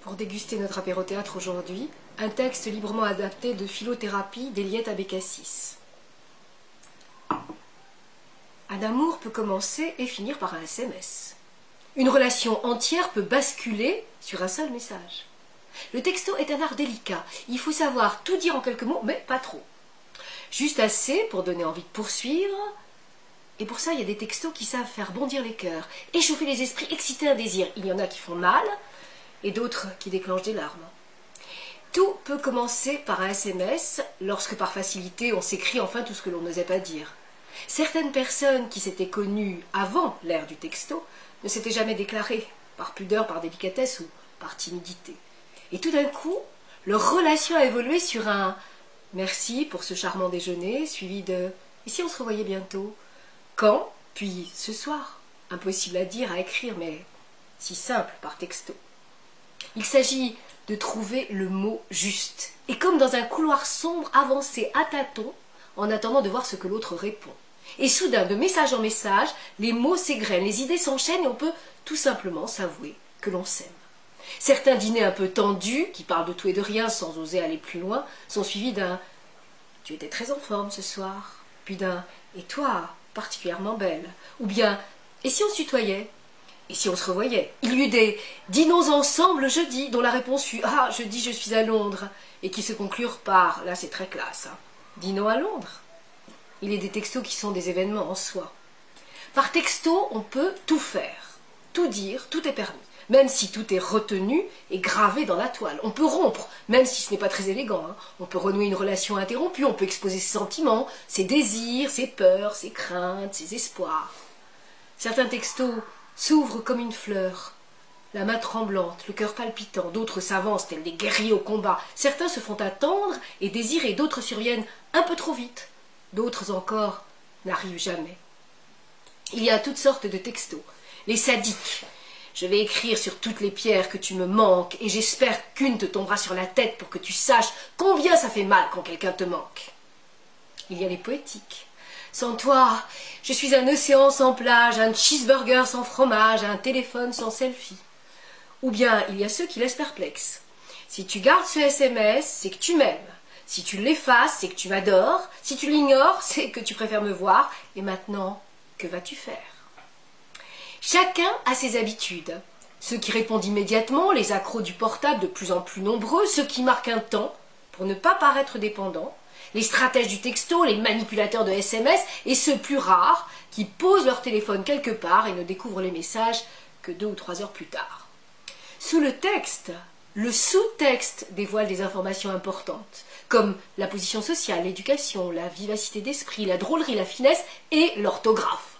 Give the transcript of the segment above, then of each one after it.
Pour déguster notre apéro-théâtre aujourd'hui, un texte librement adapté de Philothérapie d'Eliette Abécassis. Un amour peut commencer et finir par un SMS. Une relation entière peut basculer sur un seul message. Le texto est un art délicat. Il faut savoir tout dire en quelques mots, mais pas trop. Juste assez pour donner envie de poursuivre. Et pour ça, il y a des textos qui savent faire bondir les cœurs, échauffer les esprits, exciter un désir. Il y en a qui font mal et d'autres qui déclenchent des larmes. Tout peut commencer par un SMS lorsque par facilité on s'écrit enfin tout ce que l'on n'osait pas dire. Certaines personnes qui s'étaient connues avant l'ère du texto ne s'étaient jamais déclarées, par pudeur, par délicatesse ou par timidité. Et tout d'un coup, leur relation a évolué sur un « merci pour ce charmant déjeuner » suivi de « et si on se revoyait bientôt ?» Quand, puis ce soir. Impossible à dire, à écrire, mais si simple par texto. Il s'agit de trouver le mot juste. Et comme dans un couloir sombre, avancer à tâtons en attendant de voir ce que l'autre répond. Et soudain, de message en message, les mots s'égrènent, les idées s'enchaînent et on peut tout simplement s'avouer que l'on s'aime. Certains dîners un peu tendus, qui parlent de tout et de rien sans oser aller plus loin, sont suivis d'un « tu étais très en forme ce soir », puis d'un « et toi, particulièrement belle », ou bien « et si on se tutoyait ?» Et si on se revoyait? Il y eut des « dînons ensemble jeudi » dont la réponse fut « ah, jeudi je suis à Londres » et qui se conclurent par « là c'est très classe, hein. Dînons à Londres ». Il y a des textos qui sont des événements en soi. Par texto, on peut tout faire, tout dire, tout est permis. Même si tout est retenu et gravé dans la toile. On peut rompre, même si ce n'est pas très élégant. Hein. On peut renouer une relation interrompue, on peut exposer ses sentiments, ses désirs, ses peurs, ses craintes, ses espoirs. Certains textos s'ouvrent comme une fleur, la main tremblante, le cœur palpitant. D'autres s'avancent tels des guerriers au combat. Certains se font attendre et désirer, d'autres surviennent un peu trop vite. D'autres encore n'arrivent jamais. Il y a toutes sortes de textos. Les sadiques. Je vais écrire sur toutes les pierres que tu me manques et j'espère qu'une te tombera sur la tête pour que tu saches combien ça fait mal quand quelqu'un te manque. Il y a les poétiques. Sans toi, je suis un océan sans plage, un cheeseburger sans fromage, un téléphone sans selfie. Ou bien il y a ceux qui laissent perplexe. Si tu gardes ce SMS, c'est que tu m'aimes. Si tu l'effaces, c'est que tu m'adores. Si tu l'ignores, c'est que tu préfères me voir. Et maintenant, que vas-tu faire ? Chacun a ses habitudes. Ceux qui répondent immédiatement, les accros du portable de plus en plus nombreux, ceux qui marquent un temps pour ne pas paraître dépendants, les stratèges du texto, les manipulateurs de SMS et ceux plus rares qui posent leur téléphone quelque part et ne découvrent les messages que 2 ou 3 heures plus tard. Sous le texte, le sous-texte dévoile des informations importantes, comme la position sociale, l'éducation, la vivacité d'esprit, la drôlerie, la finesse et l'orthographe.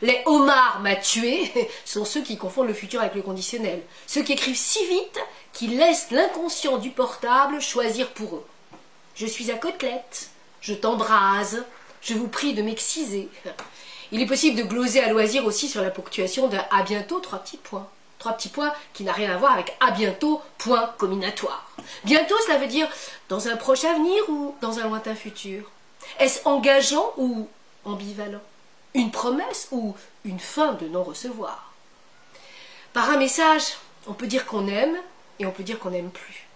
Les « Omar m'a tué » sont ceux qui confondent le futur avec le conditionnel. Ceux qui écrivent si vite qu'ils laissent l'inconscient du portable choisir pour eux. Je suis à côtelette, je t'embrase, je vous prie de m'exciser. Il est possible de gloser à loisir aussi sur la ponctuation d'un « à bientôt » 3 petits points. 3 petits points qui n'a rien à voir avec « à bientôt » point combinatoire. Bientôt, cela veut dire dans un proche avenir ou dans un lointain futur. Est-ce engageant ou ambivalent? Une promesse ou une fin de non-recevoir? Par un message, on peut dire qu'on aime et on peut dire qu'on n'aime plus.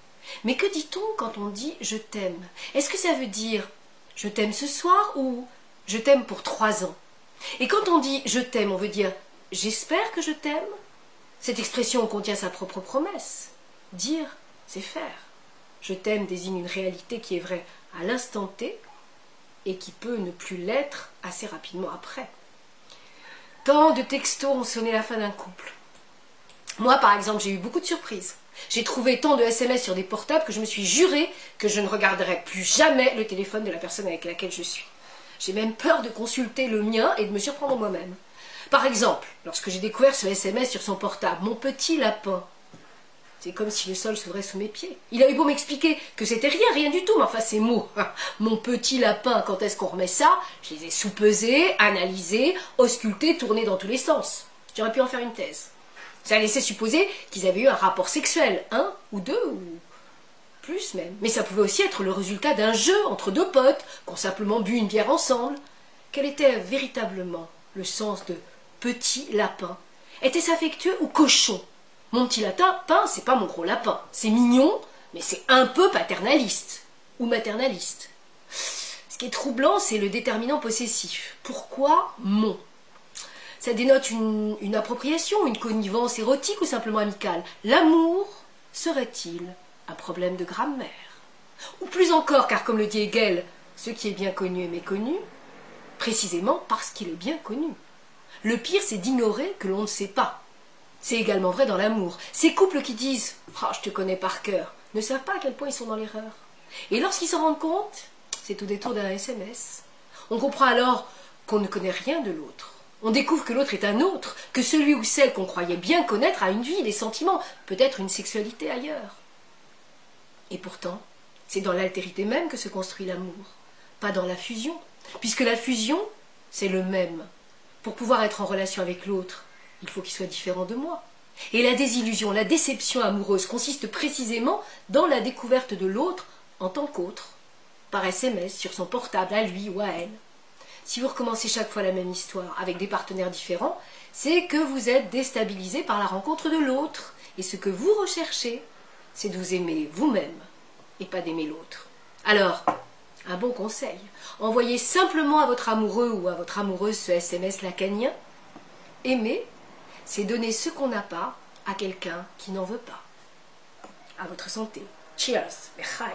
Mais que dit-on quand on dit « je t'aime » ? Est-ce que ça veut dire « je t'aime ce soir » ou « je t'aime pour 3 ans » ? Et quand on dit « je t'aime », on veut dire « j'espère que je t'aime ». Cette expression contient sa propre promesse. Dire, c'est faire. Je t'aime désigne une réalité qui est vraie à l'instant T et qui peut ne plus l'être assez rapidement après. Tant de textos ont sonné la fin d'un couple. Moi, par exemple, j'ai eu beaucoup de surprises. J'ai trouvé tant de SMS sur des portables que je me suis juré que je ne regarderais plus jamais le téléphone de la personne avec laquelle je suis. J'ai même peur de consulter le mien et de me surprendre moi-même. Par exemple, lorsque j'ai découvert ce SMS sur son portable, mon petit lapin, c'est comme si le sol s'ouvrait sous mes pieds. Il a eu beau m'expliquer que c'était rien du tout, mais enfin ces mots, mon petit lapin, quand est-ce qu'on remet ça? Je les ai sous-pesés, analysés, auscultés, tournés dans tous les sens. J'aurais pu en faire une thèse. Ça laissait supposer qu'ils avaient eu un rapport sexuel, 1 ou 2 ou plus même. Mais ça pouvait aussi être le résultat d'un jeu entre 2 potes qui ont simplement bu une bière ensemble. Quel était véritablement le sens de petit lapin? Était-ce affectueux ou cochon? Mon petit lapin, c'est pas mon gros lapin. C'est mignon, mais c'est un peu paternaliste ou maternaliste. Ce qui est troublant, c'est le déterminant possessif. Pourquoi mon? Ça dénote une appropriation, une connivence érotique ou simplement amicale. L'amour serait-il un problème de grammaire? Ou plus encore, car comme le dit Hegel, ce qui est bien connu est méconnu, précisément parce qu'il est bien connu. Le pire, c'est d'ignorer que l'on ne sait pas. C'est également vrai dans l'amour. Ces couples qui disent « Ah, je te connais par cœur » ne savent pas à quel point ils sont dans l'erreur. Et lorsqu'ils s'en rendent compte, c'est au détour d'un SMS. On comprend alors qu'on ne connaît rien de l'autre. On découvre que l'autre est un autre, que celui ou celle qu'on croyait bien connaître a une vie, des sentiments, peut-être une sexualité ailleurs. Et pourtant, c'est dans l'altérité même que se construit l'amour, pas dans la fusion, puisque la fusion, c'est le même. Pour pouvoir être en relation avec l'autre, il faut qu'il soit différent de moi. Et la désillusion, la déception amoureuse consiste précisément dans la découverte de l'autre en tant qu'autre, par SMS, sur son portable, à lui ou à elle. Si vous recommencez chaque fois la même histoire avec des partenaires différents, c'est que vous êtes déstabilisé par la rencontre de l'autre. Et ce que vous recherchez, c'est de vous aimer vous-même et pas d'aimer l'autre. Alors, un bon conseil, envoyez simplement à votre amoureux ou à votre amoureuse ce SMS lacanien. Aimer, c'est donner ce qu'on n'a pas à quelqu'un qui n'en veut pas. À votre santé. Cheers. L'chaim.